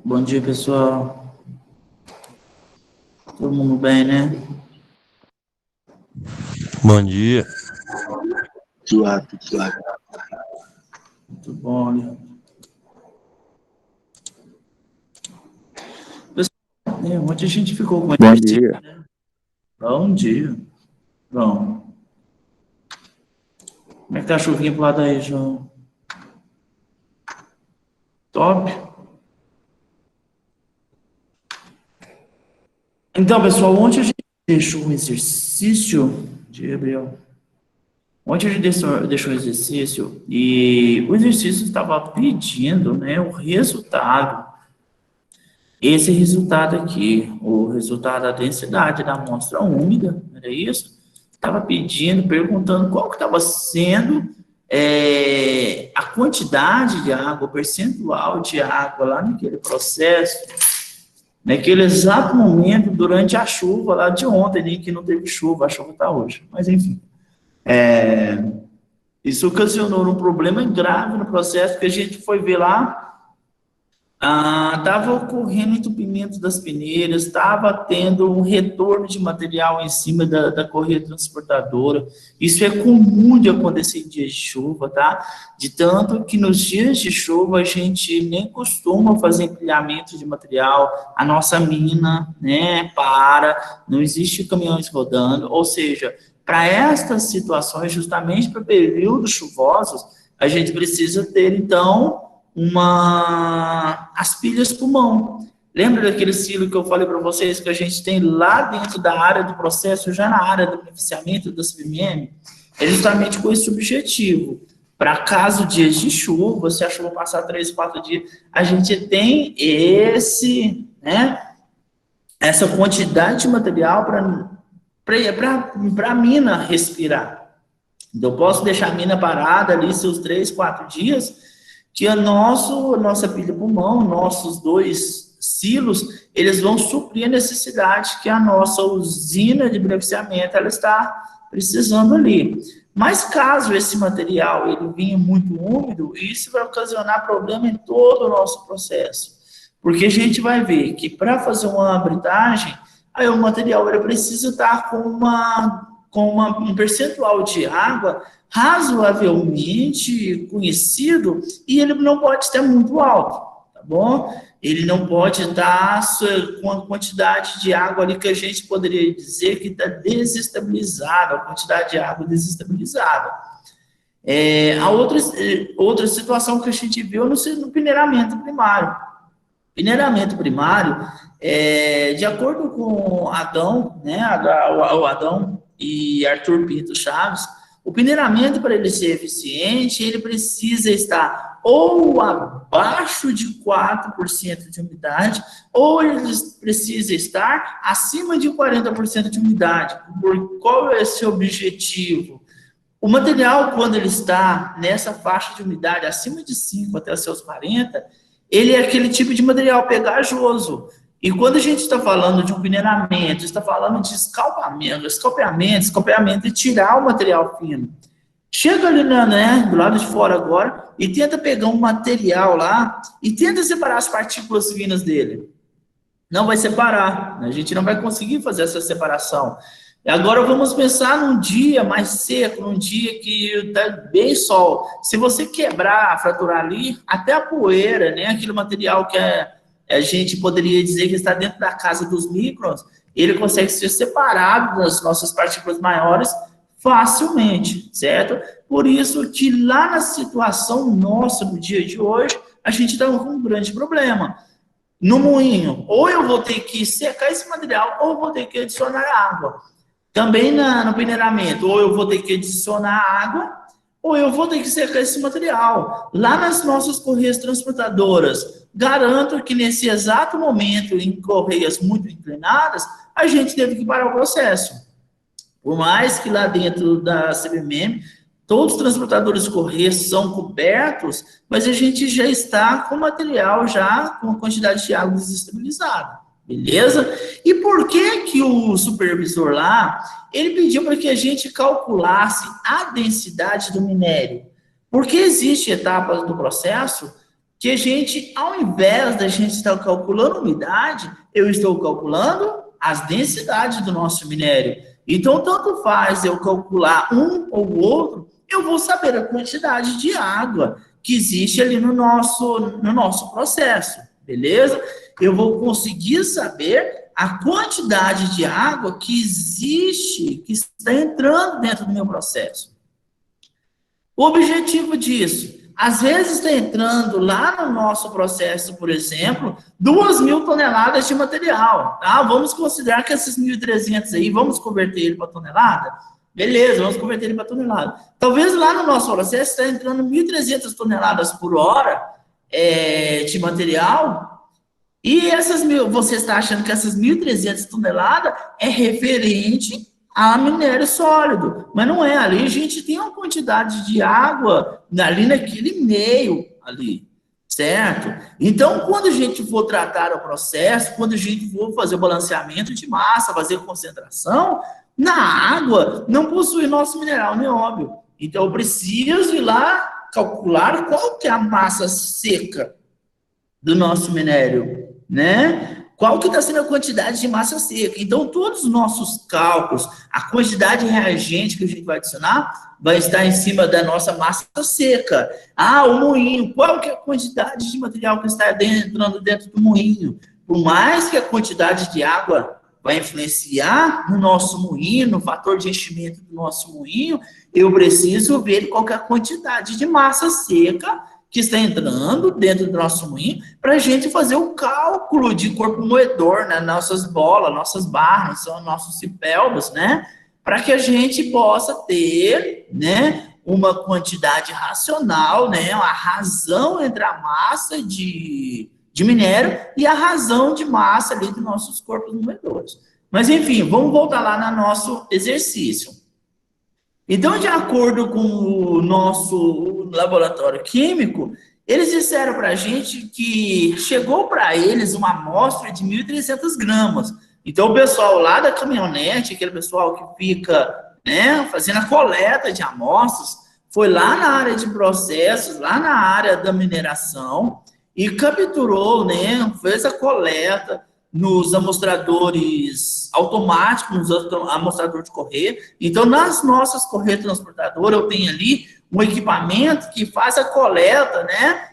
Bom dia, pessoal. Todo mundo bem, né? Bom dia. Suave. Muito bom, né? Pessoal, ontem a gente ficou com Bom exercício, dia. né? Bom dia. Bom. Como é que tá a chuvinha pro lado aí, João? Top. Então, pessoal, ontem a gente deixou um exercício de Gabriel. Ontem a gente deixou um exercício e o exercício estava pedindo, né, o resultado. Esse resultado aqui, o resultado da densidade da amostra úmida, era isso? Estava pedindo, perguntando qual que estava sendo a quantidade de água, o percentual de água lá naquele processo, naquele exato momento, durante a chuva lá de ontem, né, que não teve chuva, a chuva está hoje. Mas, enfim, isso ocasionou um problema grave no processo, que a gente foi ver lá. Estava ocorrendo entupimento das peneiras, estava tendo um retorno de material em cima da correia transportadora. Isso é comum de acontecer em dias de chuva, tá? De tanto que nos dias de chuva a gente nem costuma fazer empilhamento de material, a nossa mina, né, não existe caminhões rodando, ou seja, para estas situações, justamente para períodos chuvosos, a gente precisa ter, então, as pilhas pulmão. Lembra daquele silo que eu falei para vocês que a gente tem lá dentro da área do processo, já na área do beneficiamento da CBMM? É justamente com esse objetivo. Para caso dias de chuva, se a chuva passar 3, 4 dias, a gente tem essa quantidade de material para a mina respirar. Então, eu posso deixar a mina parada ali seus 3, 4 dias, que a nossa pilha pulmão, nossos 2 silos, eles vão suprir a necessidade que a nossa usina de beneficiamento ela está precisando ali. Mas caso esse material ele venha muito úmido, isso vai ocasionar problema em todo o nosso processo. Porque a gente vai ver que para fazer uma britagem, aí o material ele precisa estar com um percentual de água razoavelmente conhecido e ele não pode estar muito alto, tá bom? Ele não pode estar com a quantidade de água ali que a gente poderia dizer que está desestabilizada, a quantidade de água desestabilizada. A outra situação que a gente viu no peneiramento primário. Peneiramento primário, de acordo com Adão, né, o Adão e Arthur Pinto Chaves, o peneiramento, para ele ser eficiente, ele precisa estar ou abaixo de 4% de umidade, ou ele precisa estar acima de 40% de umidade. Qual é esse objetivo? O material, quando ele está nessa faixa de umidade, acima de 5 até os seus 40, ele é aquele tipo de material pegajoso. E quando a gente está falando de um peneiramento, está falando de escalpeamento é tirar o material fino. Chega ali, né, do lado de fora agora e tenta pegar um material lá e tenta separar as partículas finas dele. Não vai separar, a gente não vai conseguir fazer essa separação. Agora vamos pensar num dia mais seco, num dia que está bem sol. Se você quebrar, fraturar ali, até a poeira, né, aquele material que a gente poderia dizer que está dentro da casa dos microns, ele consegue ser separado das nossas partículas maiores facilmente, certo? Por isso que lá na situação nossa, no dia de hoje, a gente está com um grande problema. No moinho, ou eu vou ter que secar esse material, ou eu vou ter que adicionar água. Também no peneiramento, ou eu vou ter que adicionar água, ou eu vou ter que secar esse material. Lá nas nossas correias transportadoras, garanto que nesse exato momento, em correias muito inclinadas, a gente teve que parar o processo. Por mais que lá dentro da CBMM, todos os transportadores de correia são cobertos, mas a gente já está com o material já com a quantidade de água desestabilizada. Beleza? E por que o supervisor lá, ele pediu para que a gente calculasse a densidade do minério? Porque existem etapas do processo que a gente, ao invés da gente estar calculando umidade, eu estou calculando as densidades do nosso minério. Então, tanto faz eu calcular um ou outro, eu vou saber a quantidade de água que existe ali no nosso processo, beleza? Eu vou conseguir saber a quantidade de água que existe, que está entrando dentro do meu processo. O objetivo disso, às vezes está entrando lá no nosso processo, por exemplo, 2.000 toneladas de material, tá? Vamos considerar que esses 1.300 aí, vamos converter ele para tonelada? Beleza, vamos converter ele para tonelada. Talvez lá no nosso processo está entrando 1.300 toneladas por hora de material, e você está achando que essas 1.300 toneladas é referente a minério sólido, mas não é. Ali a gente tem uma quantidade de água ali naquele meio ali, certo? Então, quando a gente for tratar o processo, quando a gente for fazer o balanceamento de massa, fazer concentração, na água não possui nosso mineral nióbio. Então, eu preciso ir lá calcular qual que é a massa seca do nosso minério, né? Qual que está sendo a quantidade de massa seca? Então, todos os nossos cálculos, a quantidade de reagente que a gente vai adicionar, vai estar em cima da nossa massa seca. Ah, o moinho, qual que é a quantidade de material que está entrando dentro do moinho? Por mais que a quantidade de água vai influenciar no nosso moinho, no fator de enchimento do nosso moinho, eu preciso ver qual que é a quantidade de massa seca que está entrando dentro do nosso moinho, para a gente fazer o cálculo de corpo moedor, né? Nossas bolas, nossas barras, são nossos cipeldos, né? Para que a gente possa ter, né, uma quantidade racional, né? A razão entre a massa de minério e a razão de massa ali dos nossos corpos moedores. Mas, enfim, vamos voltar lá no nosso exercício. Então, de acordo com o nosso laboratório químico, eles disseram para a gente que chegou para eles uma amostra de 1.300 gramas. Então, o pessoal lá da caminhonete, aquele pessoal que fica, né, fazendo a coleta de amostras, foi lá na área de processos, lá na área da mineração, e capturou, né, fez a coleta nos amostradores automáticos, nos amostradores de correia. Então, nas nossas correias transportadoras, eu tenho ali um equipamento que faz a coleta, né,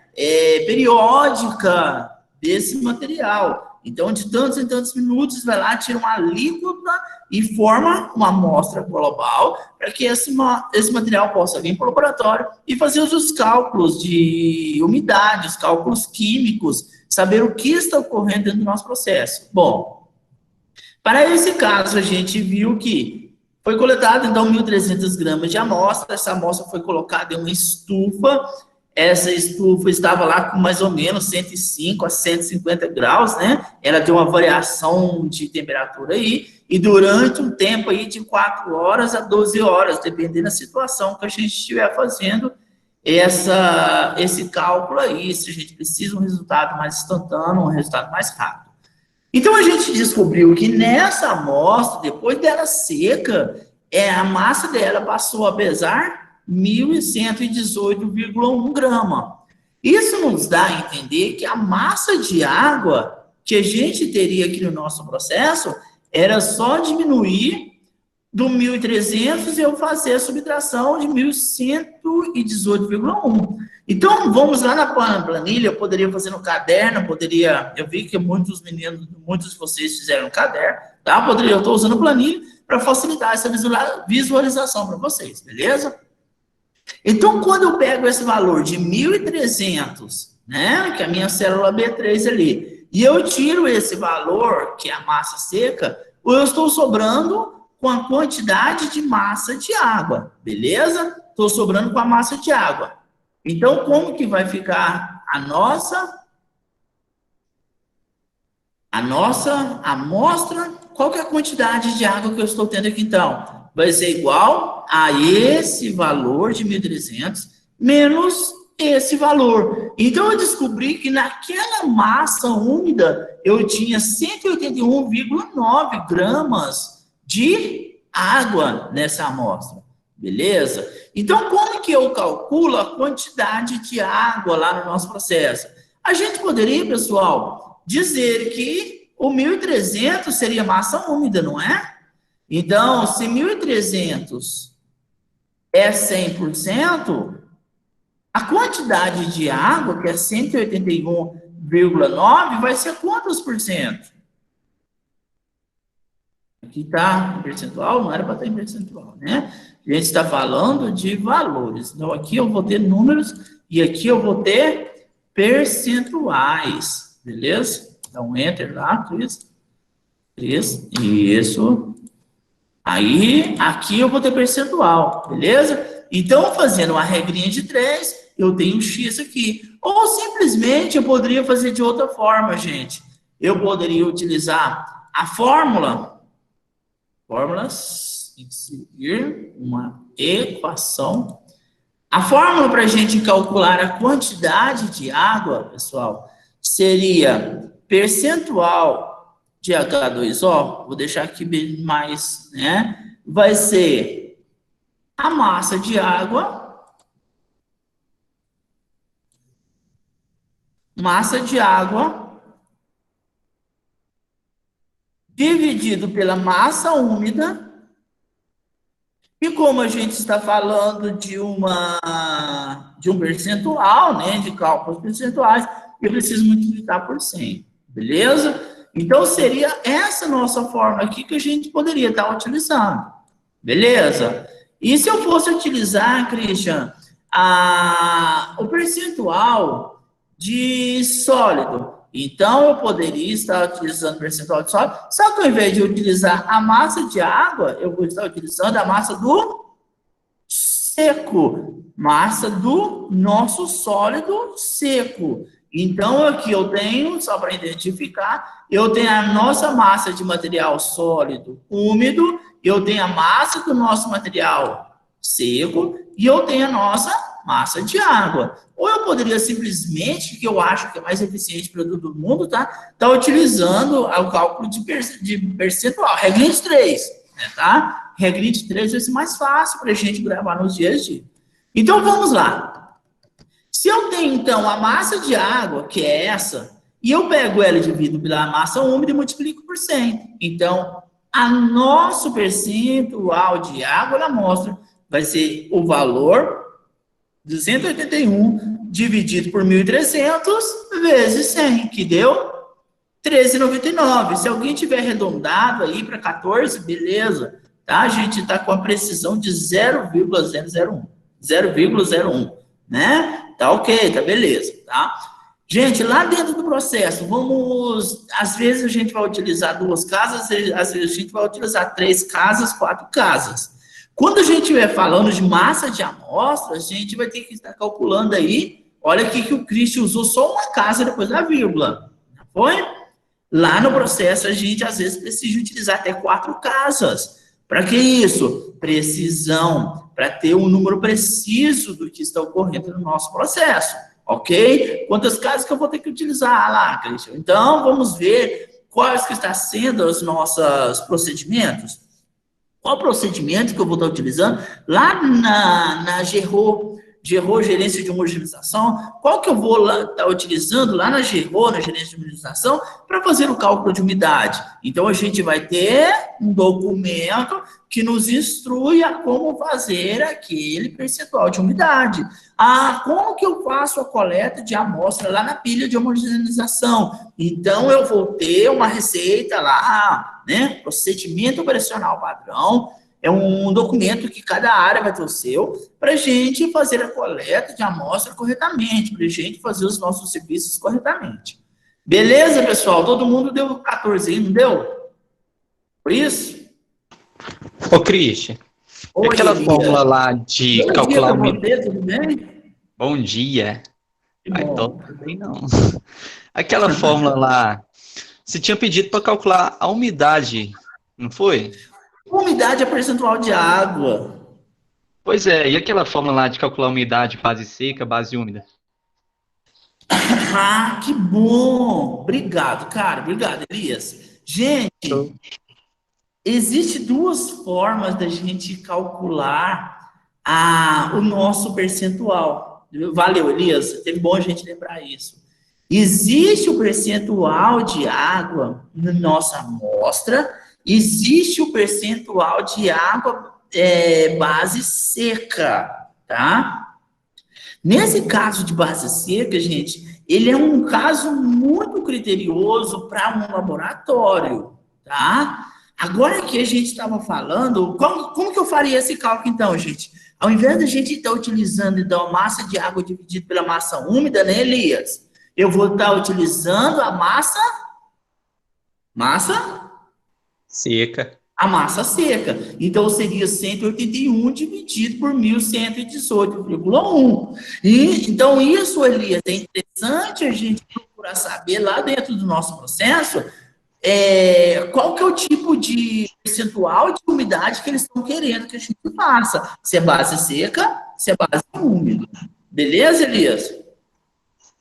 periódica desse material. Então, de tantos em tantos minutos, vai lá, tira uma alíquota e forma uma amostra global para que esse material possa vir para o laboratório e fazer os cálculos de umidade, os cálculos químicos, saber o que está ocorrendo dentro do nosso processo. Bom, para esse caso, a gente viu que foi coletado, então, 1.300 gramas de amostra. Essa amostra foi colocada em uma estufa. Essa estufa estava lá com mais ou menos 105 a 150 graus, né? Ela tem uma variação de temperatura aí, e durante um tempo aí de 4 horas a 12 horas, dependendo da situação que a gente estiver fazendo esse cálculo aí, se a gente precisa de um resultado mais instantâneo, um resultado mais rápido. Então, a gente descobriu que nessa amostra, depois dela seca, a massa dela passou a pesar 1.118,1 grama. Isso nos dá a entender que a massa de água que a gente teria aqui no nosso processo era só diminuir do 1.300 e eu fazer a subtração de 1.118,1. Então, vamos lá na planilha, eu poderia fazer no caderno, eu vi que muitos de vocês fizeram no caderno, tá? Eu estou usando planilha para facilitar essa visualização para vocês, beleza? Então, quando eu pego esse valor de 1.300, né, que é a minha célula B3 ali, e eu tiro esse valor, que é a massa seca, eu estou sobrando com a quantidade de massa de água, beleza? Estou sobrando com a massa de água. Então, como que vai ficar a nossa amostra? Qual que é a quantidade de água que eu estou tendo aqui, então? Vai ser igual a esse valor de 1.300 menos esse valor. Então, eu descobri que naquela massa úmida, eu tinha 181,9 gramas de água nessa amostra, beleza? Então, como que eu calculo a quantidade de água lá no nosso processo? A gente poderia, pessoal, dizer que o 1.300 seria massa úmida, não é? Então, se 1.300 é 100%, a quantidade de água, que é 181,9, vai ser quantos por cento? Aqui está em percentual, não era para estar em percentual, né? A gente está falando de valores. Então, aqui eu vou ter números e aqui eu vou ter percentuais, beleza? Então, enter lá, Cris. Isso. Aí, aqui eu vou ter percentual, beleza? Então, fazendo uma regrinha de 3, eu tenho X aqui. Ou, simplesmente, eu poderia fazer de outra forma, gente. Eu poderia utilizar a fórmulas, inserir uma equação. A fórmula para a gente calcular a quantidade de água, pessoal, seria percentual de H2O, vou deixar aqui bem mais, né? Vai ser a massa de água, dividido pela massa úmida. E como a gente está falando de um percentual, né, de cálculos percentuais, eu preciso multiplicar por 100, beleza? Então, seria essa nossa forma aqui que a gente poderia estar utilizando, beleza? E se eu fosse utilizar, Christian, o percentual de sólido, então eu poderia estar utilizando o percentual de sólido, só que ao invés de utilizar a massa de água, eu vou estar utilizando a massa do seco, massa do nosso sólido seco. Então, aqui eu tenho, só para identificar, eu tenho a nossa massa de material sólido úmido, eu tenho a massa do nosso material seco e eu tenho a nossa massa de água. Ou eu poderia simplesmente, que eu acho que é mais eficiente para todo mundo, tá utilizando o cálculo de percentual, regrinha de 3, né, tá? Regrinha de 3 vai ser mais fácil para a gente gravar nos dias de. Então, vamos lá. Se eu tenho, então, a massa de água, que é essa, e eu pego ela e divido pela massa úmida e multiplico por 100. Então, a nosso percentual de água na amostra vai ser o valor 281 dividido por 1.300 vezes 100, que deu 13,99. Se alguém tiver arredondado aí para 14, beleza. Tá? A gente está com a precisão de 0,001. 0,01, né? Tá ok, tá beleza, tá? Gente, lá dentro do processo, às vezes a gente vai utilizar 2 casas, às vezes a gente vai utilizar 3 casas, 4 casas. Quando a gente estiver falando de massa de amostra, a gente vai ter que estar calculando aí, olha aqui que o Christian usou só uma casa depois da vírgula, não foi? Lá no processo, a gente às vezes precisa utilizar até 4 casas. Para que isso? Precisão, para ter um número preciso do que está ocorrendo no nosso processo, ok? Quantas casas que eu vou ter que utilizar lá, Christian? Então, vamos ver quais que estão sendo os nossos procedimentos. Qual procedimento que eu vou estar utilizando? Lá na GERRO, gerência de homogeneização, qual que eu vou estar utilizando lá na GERRO, na gerência de homogeneização, para fazer o cálculo de umidade? Então, a gente vai ter um documento que nos instrui a como fazer aquele percentual de umidade. Como que eu faço a coleta de amostra lá na pilha de homogeneização? Então, eu vou ter uma receita lá, né? Procedimento operacional padrão. É um documento que cada área vai ter o seu, para a gente fazer a coleta de amostra corretamente, para a gente fazer os nossos serviços corretamente. Beleza, pessoal? Todo mundo deu 14 aí, não deu? Por isso? Ô, Christian, aquela fórmula lá de Bom calcular dia pra você, tudo bem? Bom dia. Que Ai, bom. tudo bem, não. Aquela fórmula lá, você tinha pedido para calcular a umidade, não foi? Umidade é percentual de água. Pois é, e aquela fórmula lá de calcular a umidade, base seca, base úmida? Que bom! Obrigado, cara. Obrigado, Elias. Gente, existe 2 formas da gente calcular o nosso percentual. Valeu, Elias. Teve bom a gente lembrar isso. Existe o percentual de água na nossa amostra, existe o percentual de água base seca, tá? Nesse caso de base seca, gente, ele é um caso muito criterioso para um laboratório, tá? Agora que a gente estava falando, como que eu faria esse cálculo então, gente? Ao invés da gente estar utilizando então, a massa de água dividida pela massa úmida, né, Elias? Eu vou estar utilizando Seca. a massa seca. Então, seria 181 dividido por 1.118,1. Então, isso, Elias, é interessante a gente procurar saber lá dentro do nosso processo qual que é o tipo de percentual de umidade que eles estão querendo que a gente faça. Se é base seca, se é base úmida. Beleza, Elias?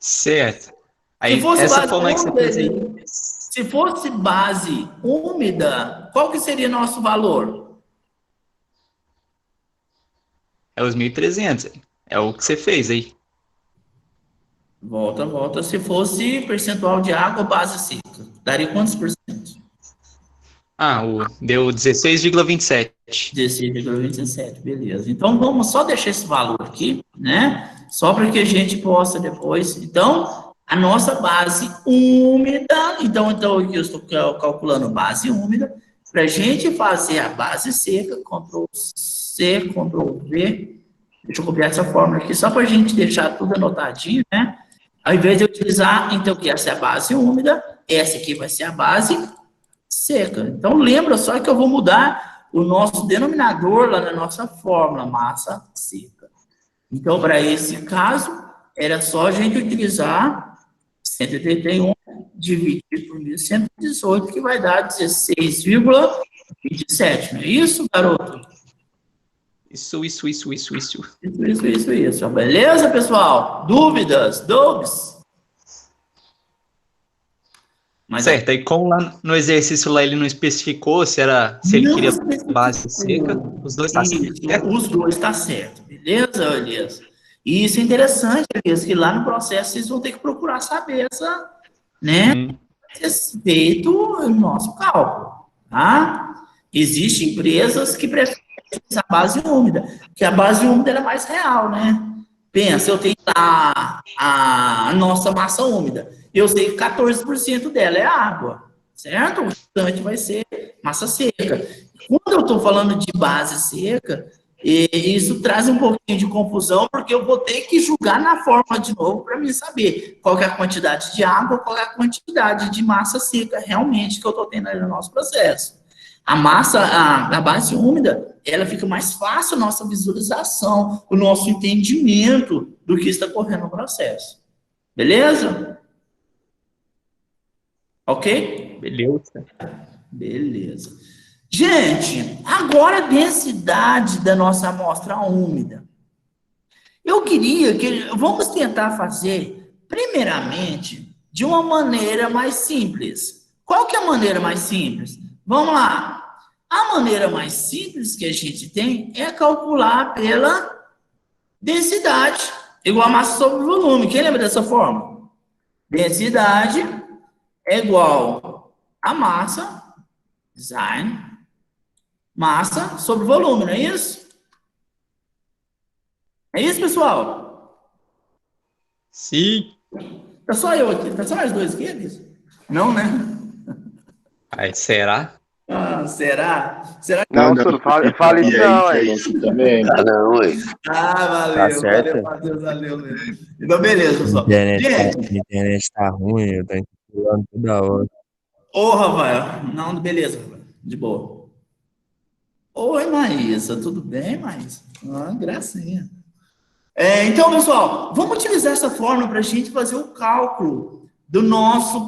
Certo. Se Aí, fosse essa base forma aí que você úmida, fez aí, se fosse base úmida, qual que seria nosso valor? é os 1.300. É o que você fez aí. Volta. Se fosse percentual de água, base seca, daria quantos por cento? Deu 16,27. 16,27, beleza. Então, vamos só deixar esse valor aqui, né? Só para que a gente possa depois. Então, a nossa base úmida. Então aqui eu estou calculando base úmida. Para a gente fazer a base seca, Ctrl+C, Ctrl+V. Deixa eu copiar essa fórmula aqui, só para a gente deixar tudo anotadinho, né? Ao invés de eu utilizar, então, que essa é a base úmida, essa aqui vai ser a base seca. Então, lembra só que eu vou mudar o nosso denominador lá na nossa fórmula, massa seca. Então, para esse caso, era só a gente utilizar 181 dividido por 1.118, que vai dar 16,27. Não é isso, garoto? Isso. Isso. Beleza, pessoal? Dúvidas? Certo, aí como lá no exercício lá ele não especificou se ele queria base seca, os dois tá certo. Os dois tá certo, beleza, Elias? E isso é interessante, Elias, que lá no processo vocês vão ter que procurar saber respeito ao nosso cálculo, tá? Existem empresas que preferem a base úmida, que a base úmida é mais real, né? Pensa, eu tenho lá a nossa massa úmida, eu sei que 14% dela é água, certo? O restante vai ser massa seca. Quando eu estou falando de base seca, isso traz um pouquinho de confusão, porque eu vou ter que julgar na fórmula de novo para me saber qual que é a quantidade de água, qual é a quantidade de massa seca realmente que eu estou tendo aí no nosso processo. A base úmida, ela fica mais fácil a nossa visualização, o nosso entendimento do que está correndo no processo. Beleza? Ok? Beleza. Gente, agora a densidade da nossa amostra úmida. Eu queria que vamos tentar fazer, primeiramente, de uma maneira mais simples. Qual que é a maneira mais simples? Vamos lá. A maneira mais simples que a gente tem é calcular pela densidade, igual a massa sobre volume. Quem lembra dessa forma? Densidade é igual a massa, massa sobre volume, não é isso? É isso, pessoal? Sim. Tá só eu aqui, tá só nós dois aqui, Elias? Não, né? Aí, será? Será? Será que... Não, senhor, fale isso não, aí. Também. valeu. Tá certo. Valeu mesmo. Então, beleza, pessoal. A internet tá ruim, eu tô pulando toda hora. Ô, Rafael. Não, beleza, Rafael. De boa. Oi, Maísa. Tudo bem, Maísa? Gracinha. Então, pessoal, vamos utilizar essa fórmula para a gente fazer o cálculo da nossa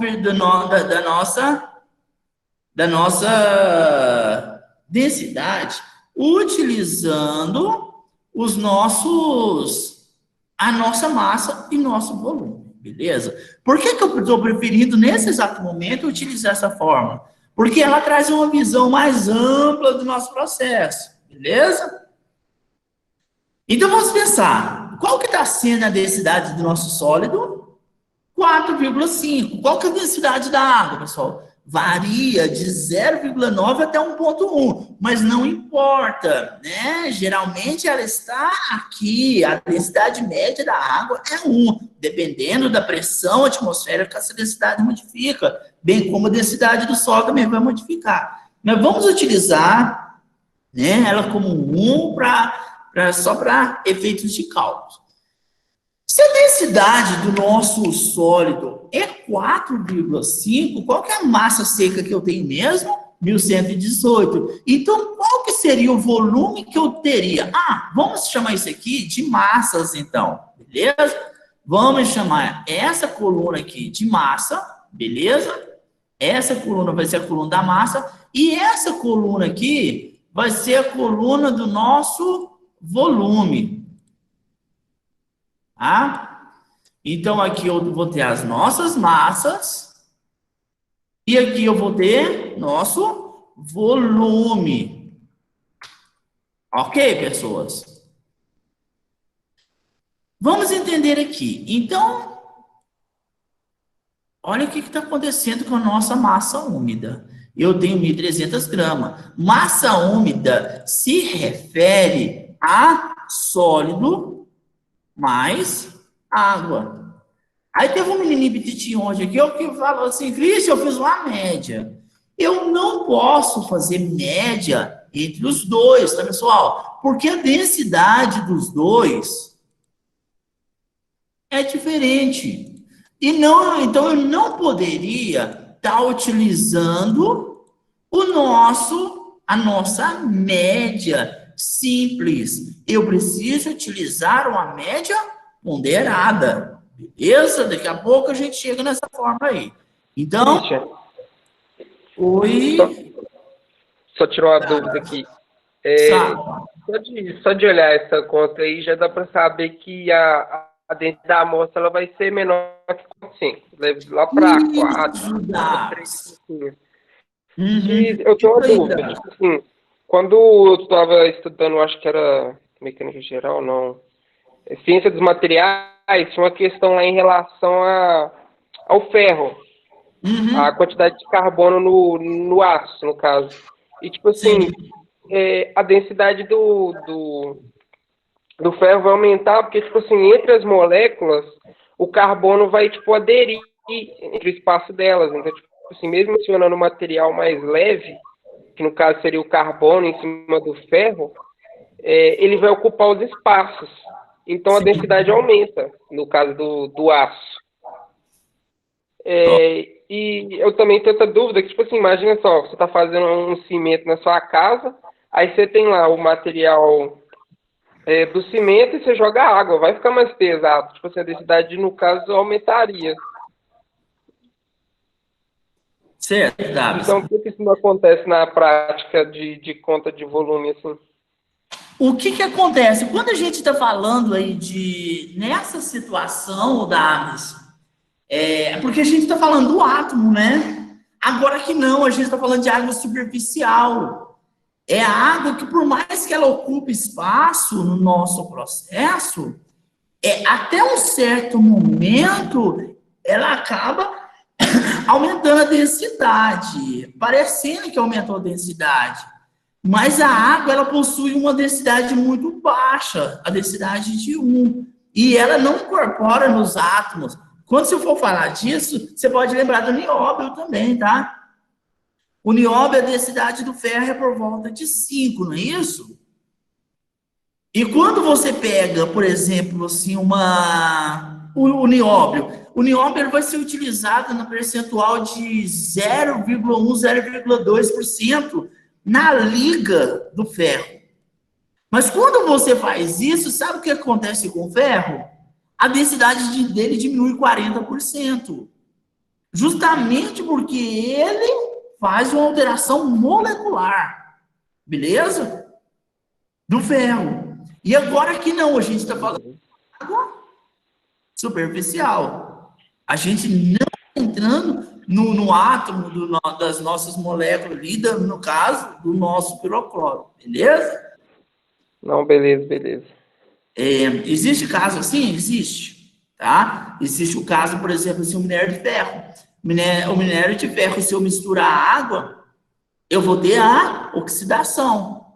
densidade, utilizando a nossa massa e nosso volume, beleza? Por que eu estou preferindo, nesse exato momento, utilizar essa fórmula? Porque ela traz uma visão mais ampla do nosso processo, beleza? Então, vamos pensar, qual que está sendo a densidade do nosso sólido? 4,5. Qual que é a densidade da água, pessoal? Varia de 0,9 até 1,1, mas não importa, né? Geralmente ela está aqui, a densidade média da água é 1. Dependendo da pressão atmosférica, essa densidade modifica, bem como a densidade do solo também vai modificar. Nós vamos utilizar, né, ela como 1 só para efeitos de cálculo. Se a densidade do nosso sólido é 4,5, qual que é a massa seca que eu tenho mesmo? 1.118. Então, qual que seria o volume que eu teria? Vamos chamar isso aqui de massas, então. Beleza? Vamos chamar essa coluna aqui de massa, beleza? Essa coluna vai ser a coluna da massa. E essa coluna aqui vai ser a coluna do nosso volume. Tá? Então, aqui eu vou ter as nossas massas e aqui eu vou ter nosso volume. Ok, pessoas? Vamos entender aqui. Então, olha o que está acontecendo com a nossa massa úmida. Eu tenho 1.300 gramas. Massa úmida se refere a sólido mais água. Aí teve um menininho petitinho hoje aqui, que falou assim, Cristian, eu fiz uma média. Eu não posso fazer média entre os dois, tá, pessoal? Porque a densidade dos dois é diferente. Então eu não poderia estar utilizando a nossa média simples. Eu preciso utilizar uma média ponderada. Beleza? Daqui a pouco a gente chega nessa forma aí. Então, Christian, oi. só tirou uma dúvida aqui. Só de olhar essa conta aí, já dá para saber que a densidade da amostra ela vai ser menor que 5. Lá para 4, 3, 5. Eu tenho uma dúvida. Tipo assim, quando eu estava estudando, acho que era mecânica geral, não. Ciência dos materiais, tinha uma questão lá em relação ao ferro. A quantidade de carbono no aço, no caso. E, tipo assim, a densidade do ferro vai aumentar, porque, tipo assim, entre as moléculas, o carbono vai, tipo, aderir entre o espaço delas. Então, tipo assim, mesmo mencionando um material mais leve, que no caso seria o carbono em cima do ferro, ele vai ocupar os espaços. Então a densidade aumenta, no caso do aço. E eu também tenho outra dúvida, que tipo assim, imagina só, você está fazendo um cimento na sua casa, aí você tem lá o material do cimento e você joga água, vai ficar mais pesado. Tipo assim, a densidade, no caso, aumentaria. Certo, Davi. Então, por que isso não acontece na prática de conta de volume, assim? O que acontece? Quando a gente está falando aí nessa situação, Davis, porque a gente está falando do átomo, né? Agora que não, a gente está falando de água superficial. É a água que, por mais que ela ocupe espaço no nosso processo, até um certo momento, ela acaba aumentando a densidade, parecendo que aumentou a densidade. Mas a água, ela possui uma densidade muito baixa, a densidade de 1. E ela não incorpora nos átomos. Quando você for falar disso, você pode lembrar do nióbio também, tá? O nióbio, a densidade do ferro é por volta de 5, não é isso? E quando você pega, por exemplo, assim, o nióbio ele vai ser utilizado no percentual de 0,1, 0,2% na liga do ferro. Mas quando você faz isso, sabe o que acontece com o ferro? A densidade dele diminui 40%. Justamente porque ele faz uma alteração molecular. Beleza? Do ferro. E agora que não, a gente está falando de água superficial. A gente não está entrando no átomo das nossas moléculas ali, no caso, do nosso pirocloro. Beleza? Não, beleza. Existe caso assim? Existe. tá? Existe o caso, por exemplo, assim, o minério de ferro. O minério de ferro, se eu misturar água, eu vou ter a oxidação.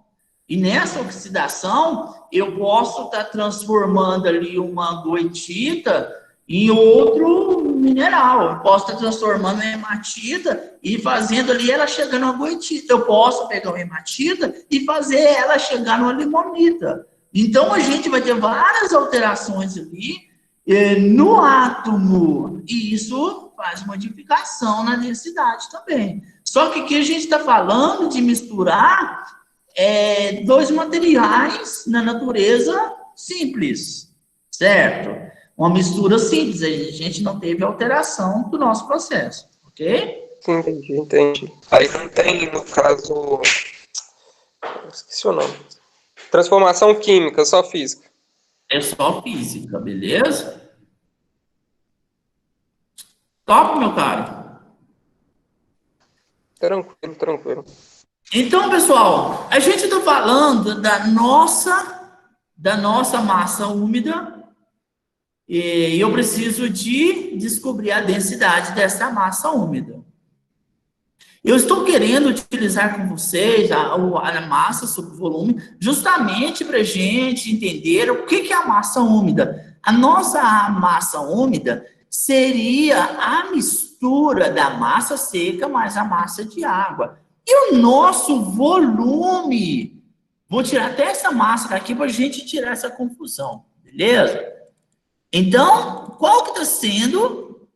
E nessa oxidação, eu posso estar transformando ali uma goetita em outro mineral. Eu posso estar transformando uma hematita e fazendo ali ela chegar numa goetita. Eu posso pegar uma hematita e fazer ela chegar numa limonita. Então, a gente vai ter várias alterações ali no átomo. E isso faz modificação na densidade também. Só que aqui a gente está falando de misturar dois materiais na natureza simples, certo? Uma mistura simples, a gente não teve alteração do nosso processo, ok? Entendi. Aí não tem, no caso, esqueci o nome. Transformação química, só física. É só física, beleza? Top, meu caro. Tranquilo. Então, pessoal, a gente está falando da nossa massa úmida e eu preciso de descobrir a densidade dessa massa úmida. Eu estou querendo utilizar com vocês a massa sobre volume justamente para a gente entender o que é a massa úmida. A nossa massa úmida seria a mistura da massa seca mais a massa de água. E o nosso volume, vou tirar até essa máscara aqui para a gente tirar essa confusão, beleza? Então, qual que está sendo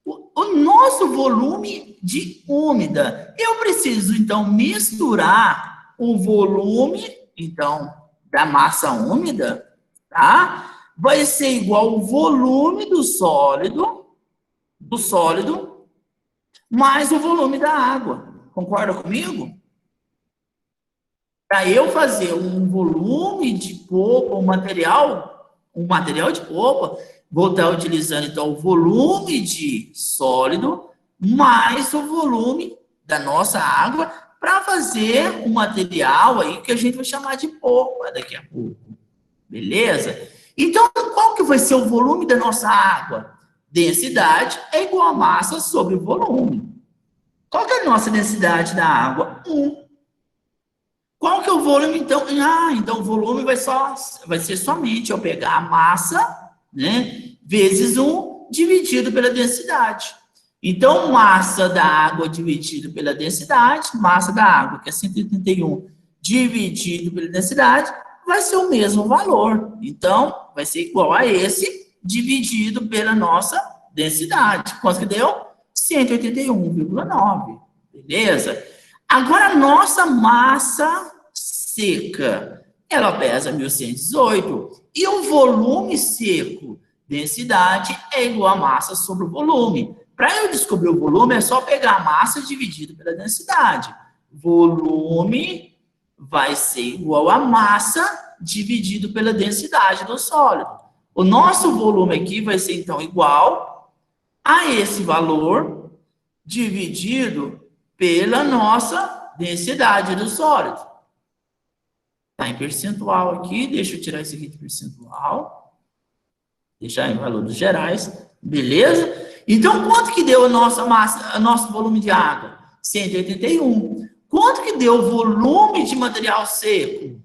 o nosso volume de úmida? Eu preciso, então, misturar o volume, então, da massa úmida, tá? Vai ser igual o volume do sólido, mais o volume da água. Concorda comigo? Para eu fazer um volume de polpa, um material de polpa, vou estar utilizando, então, o volume de sólido mais o volume da nossa água para fazer um material aí que a gente vai chamar de polpa daqui a pouco. Beleza? Então, qual que vai ser o volume da nossa água? Densidade é igual a massa sobre volume. Qual que é a nossa densidade da água? 1. Qual que é o volume, então? Então o volume vai ser somente eu pegar a massa, né, vezes 1 dividido pela densidade. Então, massa da água dividido pela densidade, massa da água, que é 181, dividido pela densidade, vai ser o mesmo valor. Então, vai ser igual a esse, dividido pela nossa densidade. Quanto que deu? 181,9. Beleza? Agora, a nossa massa seca, ela pesa 1.118. E o volume seco, densidade, é igual a massa sobre o volume. Para eu descobrir o volume, é só pegar a massa dividido pela densidade. Volume vai ser igual a massa dividido pela densidade do sólido. O nosso volume aqui vai ser, então, igual a esse valor dividido pela nossa densidade do sólido. Está em percentual aqui, deixa eu tirar isso aqui de percentual. Deixar em valores gerais, beleza? Então, quanto que deu a nossa massa, o nosso volume de água? 181. Quanto que deu o volume de material seco?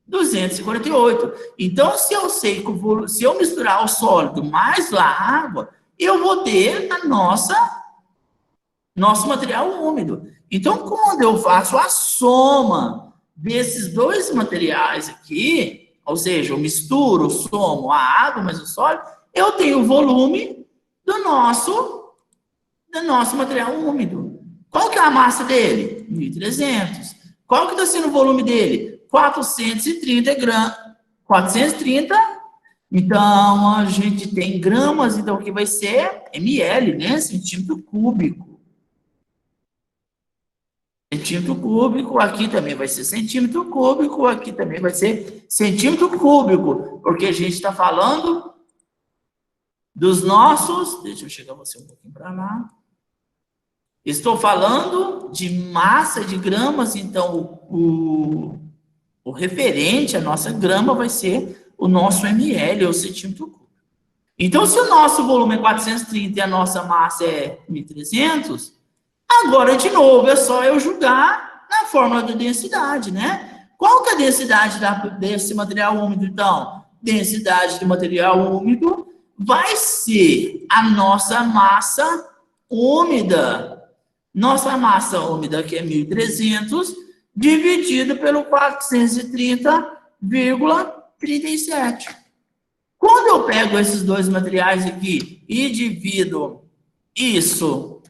248. Então, se eu sei que se eu misturar o sólido mais a água, eu vou ter nosso material úmido. Então, quando eu faço a soma desses dois materiais aqui, ou seja, eu misturo, somo a água mais o sólido, eu tenho o volume do nosso material úmido. Qual que é a massa dele? 1.300. Qual que está sendo o volume dele? 430 gramas. 430. Então, a gente tem gramas, então aqui vai ser ml, né? Centímetro cúbico. Centímetro cúbico, aqui também vai ser centímetro cúbico, aqui também vai ser centímetro cúbico, porque a gente está falando dos nossos... Deixa eu chegar você um pouquinho para lá. Estou falando de massa de gramas, então o referente, a nossa grama, vai ser o nosso ml, ou centímetro cúbico. Então, se o nosso volume é 430 e a nossa massa é 1.300, agora, de novo, é só eu jogar na fórmula da densidade, né? Qual que é a densidade desse material úmido, então? Densidade de material úmido vai ser a nossa massa úmida. Nossa massa úmida, que é 1.300, dividido pelo 430,37. Quando eu pego esses dois materiais aqui e divido isso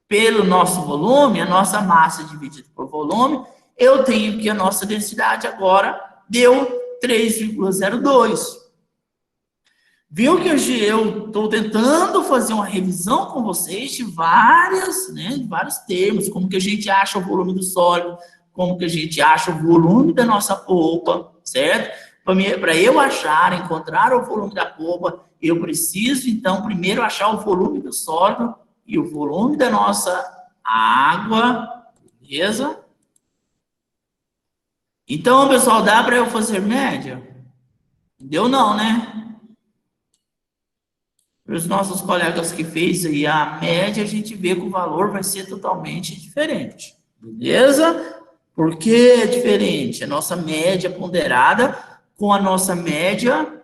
pelo nosso volume, a nossa massa dividida por volume, eu tenho que a nossa densidade agora deu 3,02. Viu que hoje eu estou tentando fazer uma revisão com vocês de vários termos, como que a gente acha o volume do sólido, como que a gente acha o volume da nossa polpa, certo? Para eu encontrar o volume da polpa, eu preciso, então, primeiro achar o volume do sólido e o volume da nossa água, beleza? Então, pessoal, dá para eu fazer média? Deu não, né? Para os nossos colegas que fez aí a média, a gente vê que o valor vai ser totalmente diferente, beleza? Por que é diferente? A nossa média ponderada com a nossa média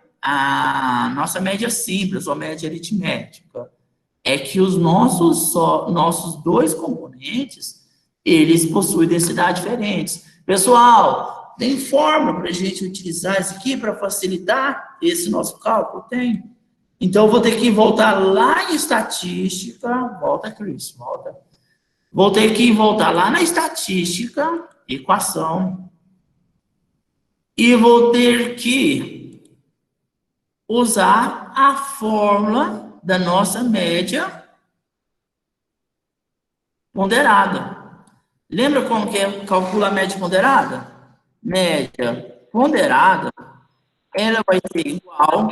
simples, ou a média aritmética, é que os nossos dois componentes, eles possuem densidade diferentes. Pessoal, tem fórmula para a gente utilizar isso aqui para facilitar esse nosso cálculo? Tem. Então, eu vou ter que voltar lá em estatística. Volta, Cris, volta. Vou ter que voltar lá na estatística, equação. E vou ter que usar a fórmula da nossa média ponderada. Lembra como que calcula a média ponderada? Média ponderada, ela vai ser igual...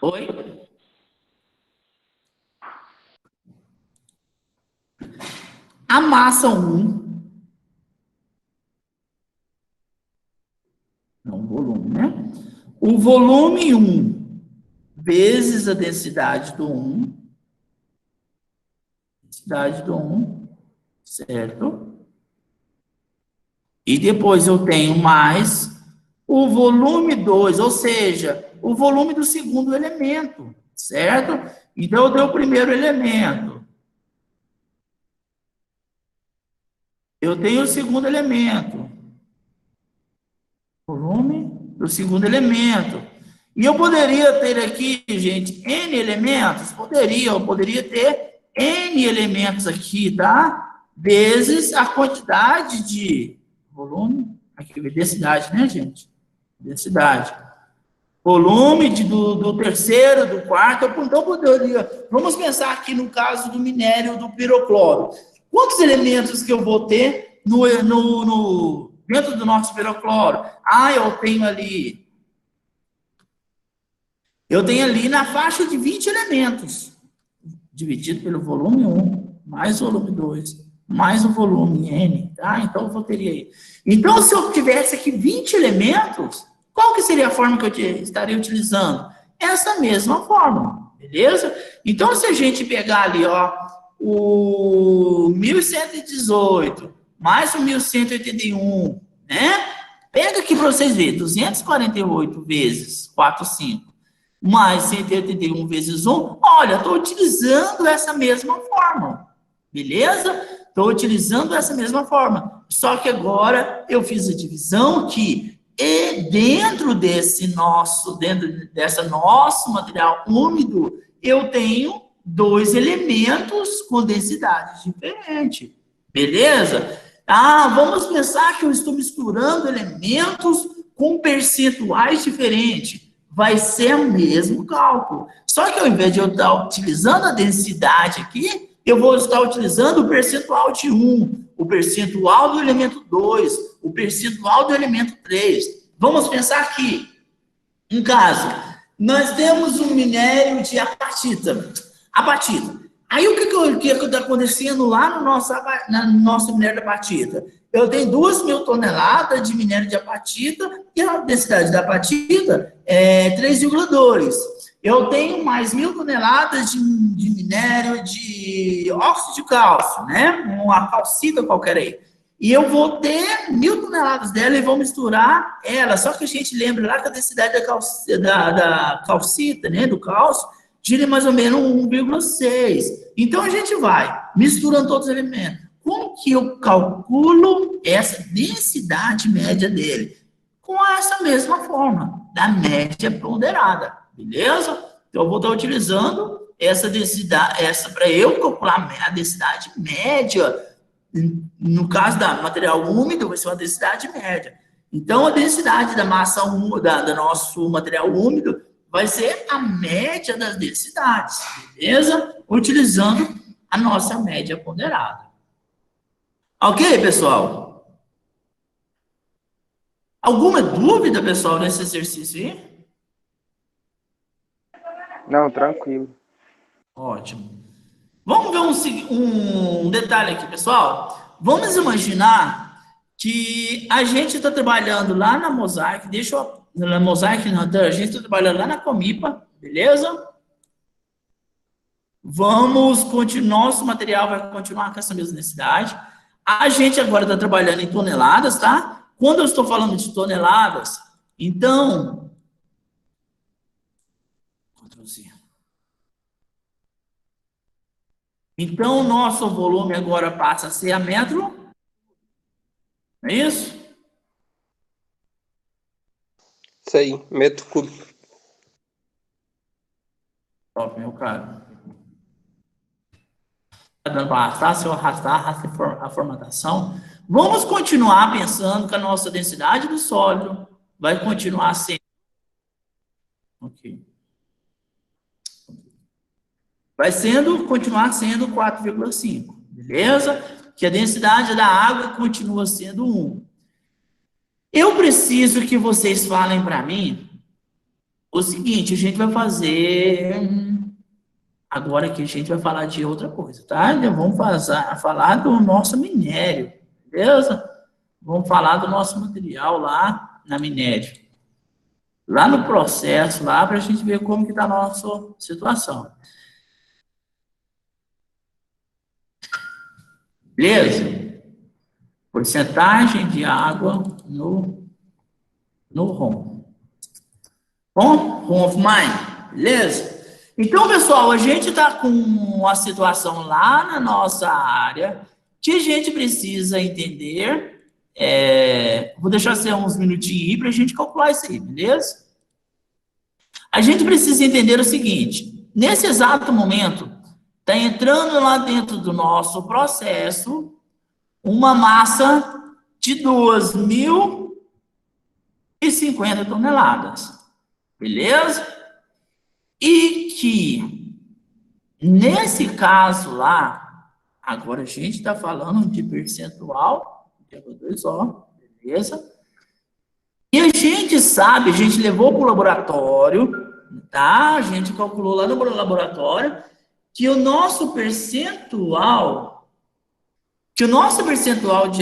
Oi? A massa 1, não o volume, né? O volume 1 vezes a densidade do 1, certo? E depois eu tenho mais o volume 2, ou seja, o volume do segundo elemento, certo? Então, eu dei o primeiro elemento. Eu tenho o segundo elemento. Volume do segundo elemento. E eu poderia ter aqui, gente, N elementos? Eu poderia ter N elementos aqui, tá? Vezes a quantidade de volume, aqui, densidade, né, gente? Densidade. Volume do terceiro, do quarto, então poderia... Vamos pensar aqui no caso do minério do pirocloro. Quantos elementos que eu vou ter dentro do nosso pirocloro? Eu tenho ali na faixa de 20 elementos, dividido pelo volume 1, mais o volume 2, mais o volume N, tá? Então, eu teria aí. Então, se eu tivesse aqui 20 elementos, qual que seria a forma que eu estaria utilizando? Essa mesma forma, beleza? Então, se a gente pegar ali, ó, o 1118, mais o 1181, né? Pega aqui para vocês verem, 248 vezes 4, 5, mais 181 vezes 1, olha, estou utilizando essa mesma forma, beleza? Estou utilizando essa mesma forma, só que agora eu fiz a divisão que dentro desse nosso material úmido, eu tenho dois elementos com densidade diferente, beleza? Vamos pensar que eu estou misturando elementos com percentuais diferentes. Vai ser o mesmo cálculo. Só que ao invés de eu estar utilizando a densidade aqui, eu vou estar utilizando o percentual de 1, o percentual do elemento 2, o percentual do elemento 3. Vamos pensar aqui. Um caso, nós temos um minério de apatita. Aí o que está acontecendo lá no nosso minério de apatita? Eu tenho 2.000 toneladas de minério de apatita e a densidade da apatita é 3,2. eu tenho mais 1.000 toneladas de minério de óxido de cálcio, né? Uma calcita qualquer aí. E eu vou ter 1.000 toneladas dela e vou misturar ela. Só que a gente lembra lá que a densidade da calcita, né? Do cálcio, gira mais ou menos 1,6. Então a gente vai misturando todos os elementos. Como que eu calculo essa densidade média dele? Com essa mesma forma, da média ponderada, beleza? Então, eu vou estar utilizando essa densidade, para eu calcular a densidade média. No caso da material úmido, vai ser uma densidade média. Então, a densidade da massa úmida, do nosso material úmido, vai ser a média das densidades, beleza? Utilizando a nossa média ponderada. Ok, pessoal? Alguma dúvida, pessoal, nesse exercício aí? Não, tranquilo. Ótimo. Vamos ver um detalhe aqui, pessoal. Vamos imaginar que a gente está trabalhando lá na Mosaic, na Mosaic, não, a gente está trabalhando lá na Comipa, beleza? Vamos continuar, nosso material vai continuar com essa mesma densidade. A gente agora está trabalhando em toneladas, tá? Quando eu estou falando de toneladas, então... Então, o nosso volume agora passa a ser a metro. É isso? Isso aí, metro cúbico. Top, meu cara. Tá dando para arrastar? Se eu arrasta a formatação. Vamos continuar pensando que a nossa densidade do sólido vai continuar sendo... Ok. Vai continuar sendo 4,5, beleza? Que a densidade da água continua sendo 1. Eu preciso que vocês falem para mim o seguinte, a gente vai fazer... Agora que a gente vai falar de outra coisa, tá? Vamos falar do nosso minério, beleza? Vamos falar do nosso material lá na minério. Lá no processo, lá, para a gente ver como que está a nossa situação. Beleza? Porcentagem de água no ROM. ROM of mine, beleza? Então, pessoal, a gente está com uma situação lá na nossa área que a gente precisa entender. Vou deixar ser uns minutinhos aí para a gente calcular isso aí, beleza? A gente precisa entender o seguinte, nesse exato momento, está entrando lá dentro do nosso processo uma massa de 2.050 toneladas, beleza? E que, nesse caso lá, agora a gente está falando de percentual de H2O, beleza? E a gente sabe, a gente levou para o laboratório, tá? A gente calculou lá no laboratório que o nosso percentual de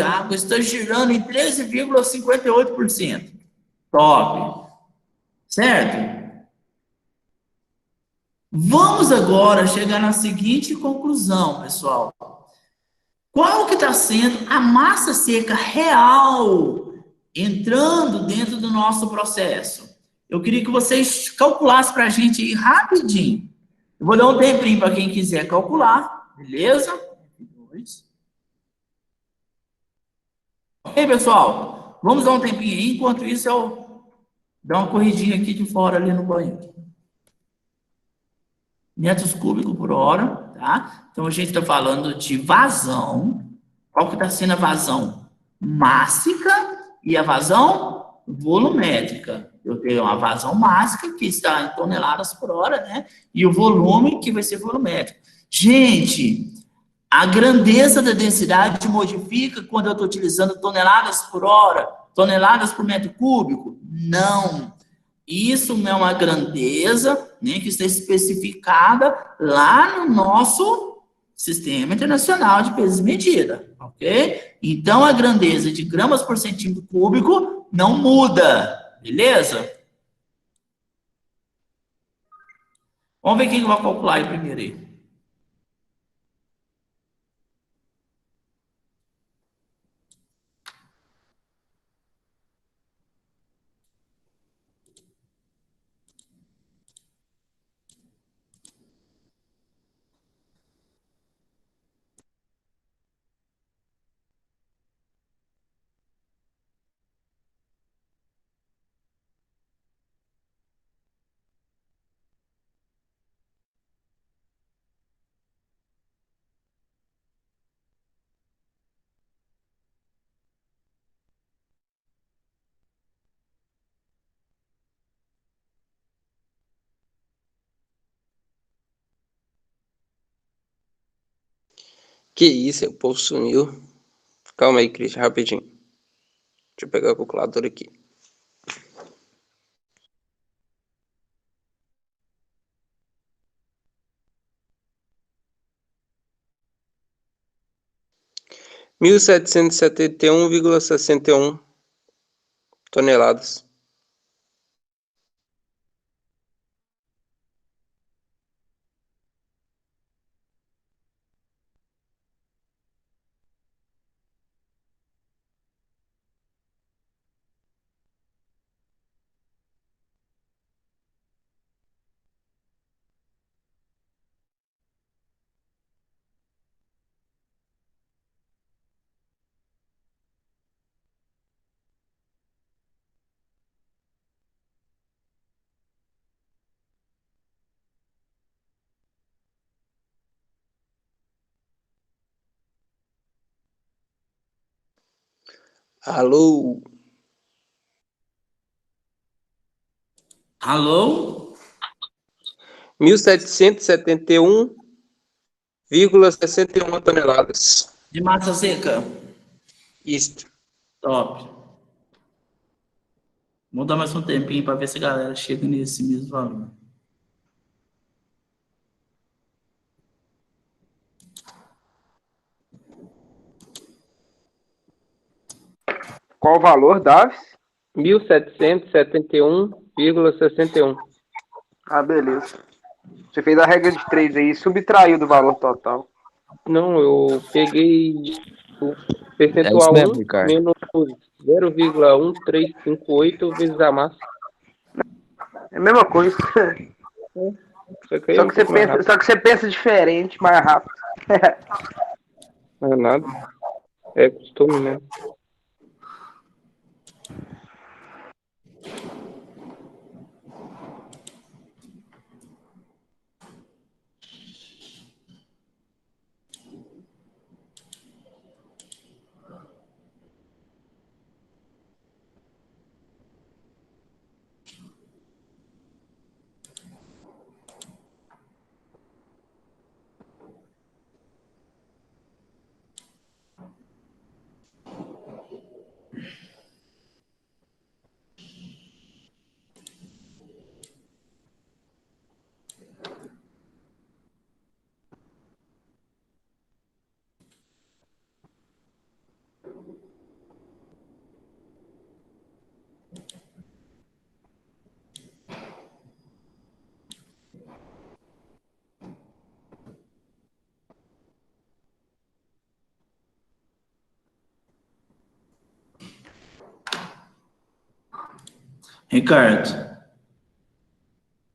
água está girando em 13,58%. Top. Certo? Vamos agora chegar na seguinte conclusão, pessoal. Qual que está sendo a massa seca real entrando dentro do nosso processo? Eu queria que vocês calculassem para a gente aí rapidinho. Eu vou dar um tempinho para quem quiser calcular, beleza? Ok, pessoal? Vamos dar um tempinho aí, enquanto isso eu dou uma corridinha aqui de fora ali no banheiro. Metros cúbicos por hora, tá? Então, a gente está falando de vazão. Qual que está sendo a vazão mássica e a vazão volumétrica? Eu tenho uma vazão mássica, que está em toneladas por hora, né? E o volume, que vai ser volumétrico. Gente, a grandeza da densidade modifica quando eu estou utilizando toneladas por hora, toneladas por metro cúbico? Não. Isso é uma grandeza, né, que está especificada lá no nosso Sistema Internacional de Pesos e Medidas, ok? Então, a grandeza de gramas por centímetro cúbico não muda, beleza? Vamos ver quem vai calcular aí primeiro aí. Que isso, o povo sumiu. Calma aí, Christian, rapidinho. Deixa eu pegar a calculadora aqui. Mil setecentos e setenta e 1771,61 toneladas. Alô? Alô? 1771,61 toneladas. De massa seca. Isto. Top. Vou dar mais um tempinho para ver se a galera chega nesse mesmo valor. Qual o valor, Davis? 1771,61. Ah, beleza. Você fez a regra de 3 aí, subtraiu do valor total. Não, eu peguei o É isso percentual mesmo, 1 Ricardo. menos 0,1358 vezes a massa. É a mesma coisa. Só que você pensa diferente, mais rápido. Não é nada. É costume mesmo. Ricardo.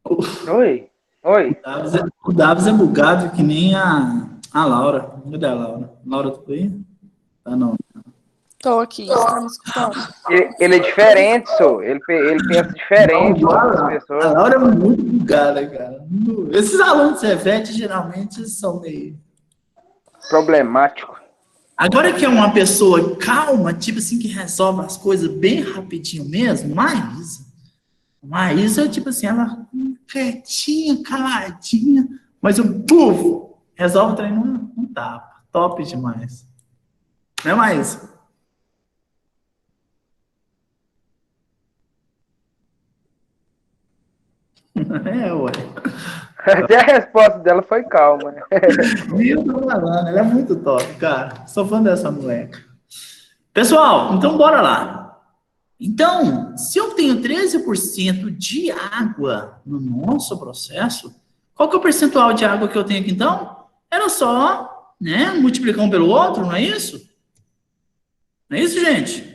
Oi. Oi. O Davis é bugado que nem a Laura. Cadê a Laura? Laura, tu aí? Ah, não. Tô aqui, você tá me escutando? Ele é diferente, só. Ele pensa diferente das outras A pessoas. Laura é muito bugada, cara. Esses alunos de Cefet, geralmente, são meio... Problemático. Agora que é uma pessoa calma, tipo assim, que resolve as coisas bem rapidinho mesmo, Maísa é tipo assim, ela quietinha, caladinha, mas o puf, resolve o trem num tapa. Top demais. Não é, Maísa? É, ué. Até a resposta dela foi calma. Viu, tô falando, ela é muito top, cara. Sou fã dessa moleca. Pessoal, então bora lá. Então, se eu tenho 13% de água no nosso processo, Qual que é o percentual de água que eu tenho aqui, então? Era só, né, multiplicar um pelo outro, não é isso? Não é isso, gente?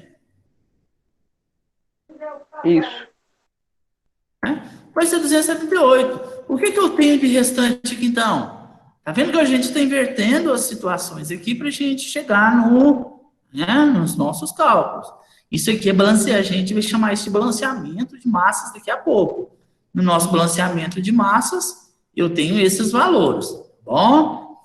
Isso. Vai ser 278. O que eu tenho de restante aqui, então? Tá vendo que a gente está invertendo as situações aqui para a gente chegar nos nossos cálculos. Isso aqui é balancear, a gente vai chamar isso de balanceamento de massas daqui a pouco. No nosso balanceamento de massas, eu tenho esses valores, tá bom?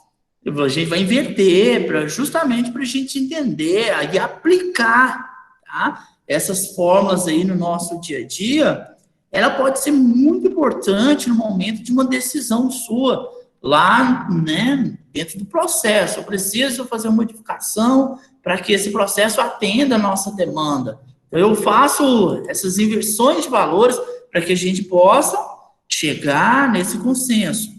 A gente vai inverter justamente para a gente entender e aplicar, tá? Essas fórmulas aí no nosso dia a dia. Ela pode ser muito importante no momento de uma decisão sua, lá, né, dentro do processo. Eu preciso fazer uma modificação para que esse processo atenda a nossa demanda. Então, eu faço essas inversões de valores para que a gente possa chegar nesse consenso.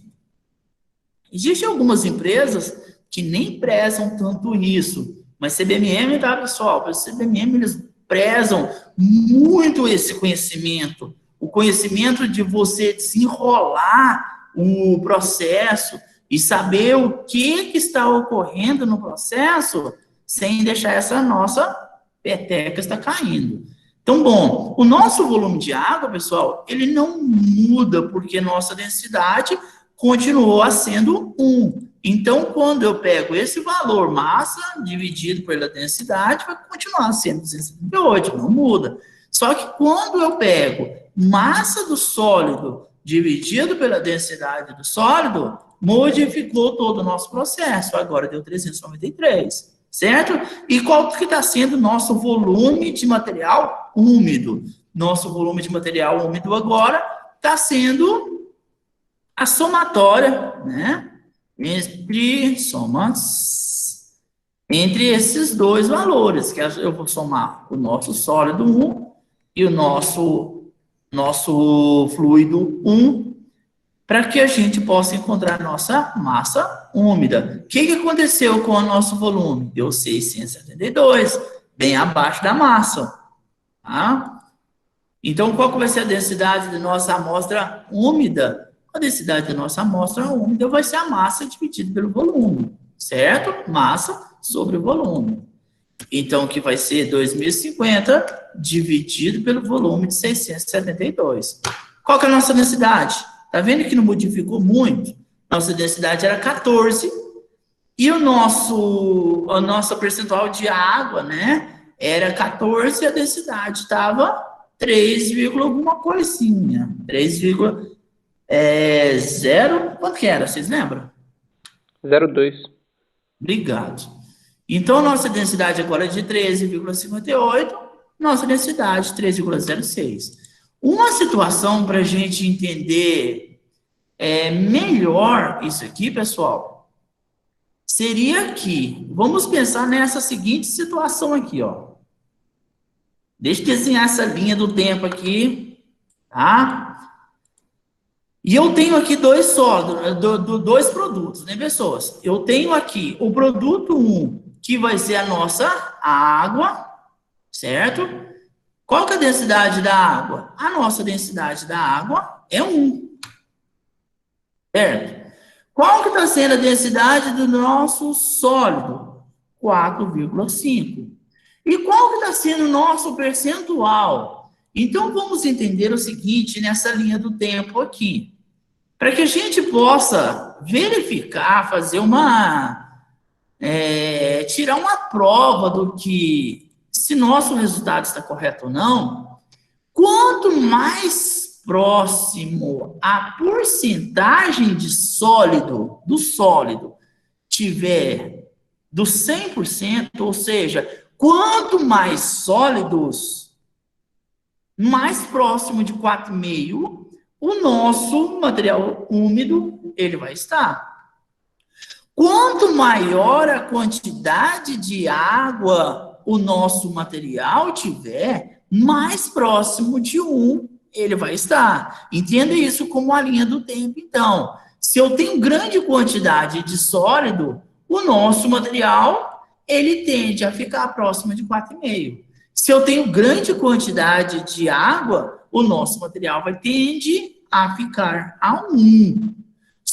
Existem algumas empresas que nem prezam tanto isso, mas CBMM, tá, pessoal? Para CBMM, eles prezam muito esse conhecimento. O conhecimento de você desenrolar o processo e saber o que está ocorrendo no processo sem deixar essa nossa peteca estar caindo. Então, bom, o nosso volume de água, pessoal, ele não muda porque nossa densidade continuou sendo 1. Então, quando eu pego esse valor, massa dividido pela densidade, vai continuar sendo 278, não muda. Só que quando eu pego massa do sólido dividido pela densidade do sólido, modificou todo o nosso processo. Agora deu 393, certo? E qual que está sendo o nosso volume de material úmido? Nosso volume de material úmido agora está sendo a somatória, né? Entre esses dois valores, que eu vou somar o nosso sólido 1 e o nosso fluido 1, para que a gente possa encontrar nossa massa úmida. O que aconteceu com o nosso volume? Deu 672, bem abaixo da massa. Tá? Então, qual que vai ser a densidade da nossa amostra úmida? A densidade da nossa amostra úmida vai ser a massa dividida pelo volume, certo? Massa sobre o volume. Então, que vai ser 2.050 dividido pelo volume de 672. Qual que é a nossa densidade? Tá vendo que não modificou muito? Nossa densidade era 14 e o nosso percentual de água, né, era 14 e a densidade estava 3, alguma coisinha. 3,0, quanto que era? Vocês lembram? 0,2. Obrigado. Então, nossa densidade agora é de 13,58, nossa densidade 3,06. Uma situação para a gente entender melhor isso aqui, pessoal, seria que, vamos pensar nessa seguinte situação aqui, ó. Deixa eu desenhar essa linha do tempo aqui, tá? E eu tenho aqui dois produtos, né, pessoas? Eu tenho aqui o produto 1, que vai ser a nossa água, certo? Qual que é a densidade da água? A nossa densidade da água é 1, certo? Qual que está sendo a densidade do nosso sólido? 4,5. E qual que está sendo o nosso percentual? Então, vamos entender o seguinte nessa linha do tempo aqui. Para que a gente possa verificar, fazer tirar uma prova do que, se nosso resultado está correto ou não, quanto mais próximo a porcentagem de sólido, do sólido, tiver do 100%, ou seja, quanto mais sólidos, mais próximo de 4,5%, o nosso material úmido, ele vai estar. Quanto maior a quantidade de água o nosso material tiver, mais próximo de 1 ele vai estar. Entenda isso como a linha do tempo, então. Se eu tenho grande quantidade de sólido, o nosso material, ele tende a ficar próximo de 4,5. Se eu tenho grande quantidade de água, o nosso material vai tende a ficar a 1.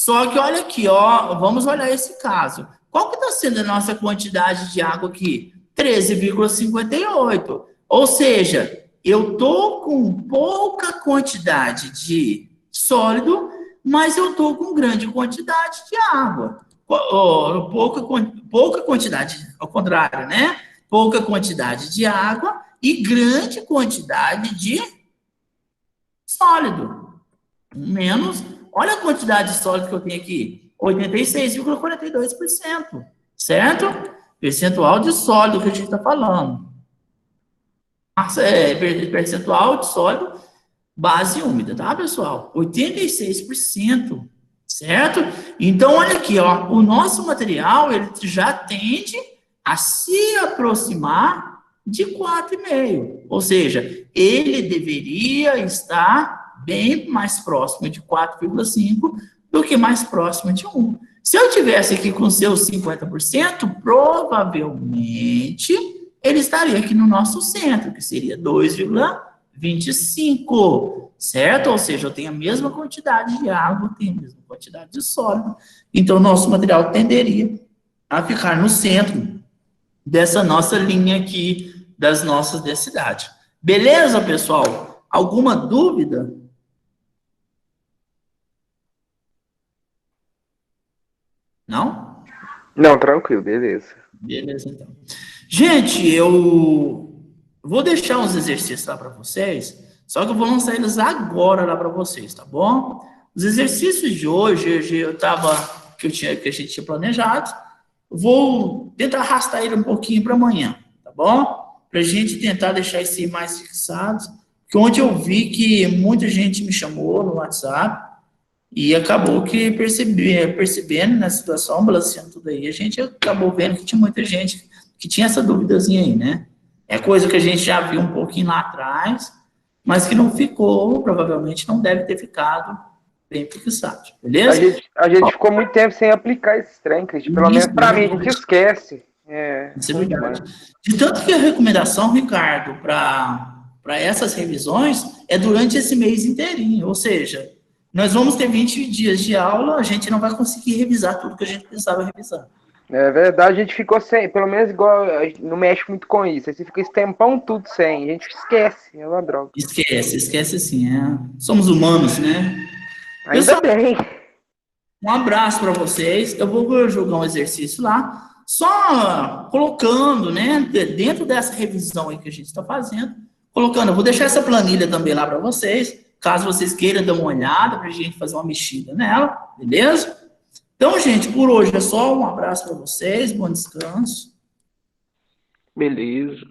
Só que olha aqui, ó, vamos olhar esse caso. Qual que está sendo a nossa quantidade de água aqui? 13,58. Ou seja, eu tô com pouca quantidade de sólido, mas eu tô com grande quantidade de água. Pouca quantidade, ao contrário, né? Pouca quantidade de água e grande quantidade de sólido. Menos, olha a quantidade de sólido que eu tenho aqui, 86,42%, certo? Percentual de sólido que a gente está falando. Percentual de sólido base úmida, tá, pessoal? 86%, certo? Então, olha aqui, ó, o nosso material, ele já tende a se aproximar de 4,5, ou seja, ele deveria estar bem mais próximo de 4,5 do que mais próximo de 1. Se eu tivesse aqui com seus 50%, provavelmente ele estaria aqui no nosso centro, que seria 2,25, certo? Ou seja, eu tenho a mesma quantidade de água, tenho a mesma quantidade de sólido, então o nosso material tenderia a ficar no centro dessa nossa linha aqui das nossas densidades. Beleza, pessoal? Alguma dúvida? Não? Não, tranquilo, beleza. Beleza, então. Gente, eu vou deixar uns exercícios lá para vocês, só que eu vou lançar eles agora lá para vocês, tá bom? Os exercícios de hoje, que a gente tinha planejado, vou tentar arrastar ele um pouquinho para amanhã, tá bom? Para a gente tentar deixar isso aí mais fixado, porque ontem eu vi que muita gente me chamou no WhatsApp, e acabou que percebendo na situação, balanceando tudo aí, a gente acabou vendo que tinha muita gente que tinha essa duvidazinha aí, né? É coisa que a gente já viu um pouquinho lá atrás, mas que não ficou, provavelmente não deve ter ficado bem fixado, beleza? A gente ficou muito tempo sem aplicar esse trem, Cristian. Pelo menos para mim, a gente esquece. Isso é verdade. De tanto que a recomendação, Ricardo, para essas revisões é durante esse mês inteirinho, ou seja, nós vamos ter 20 dias de aula, a gente não vai conseguir revisar tudo que a gente precisava revisar. É verdade, a gente ficou sem, pelo menos igual, não mexe muito com isso. Aí você fica esse tempão tudo sem, a gente esquece, é uma droga. Esquece sim, somos humanos, né? Ainda bem. Um abraço para vocês, eu vou jogar um exercício lá, só colocando, né, dentro dessa revisão aí que a gente está fazendo, colocando, eu vou deixar essa planilha também lá para vocês, caso vocês queiram dar uma olhada, para a gente fazer uma mexida nela, beleza? Então, gente, por hoje é só. Um abraço para vocês, bom descanso. Beleza.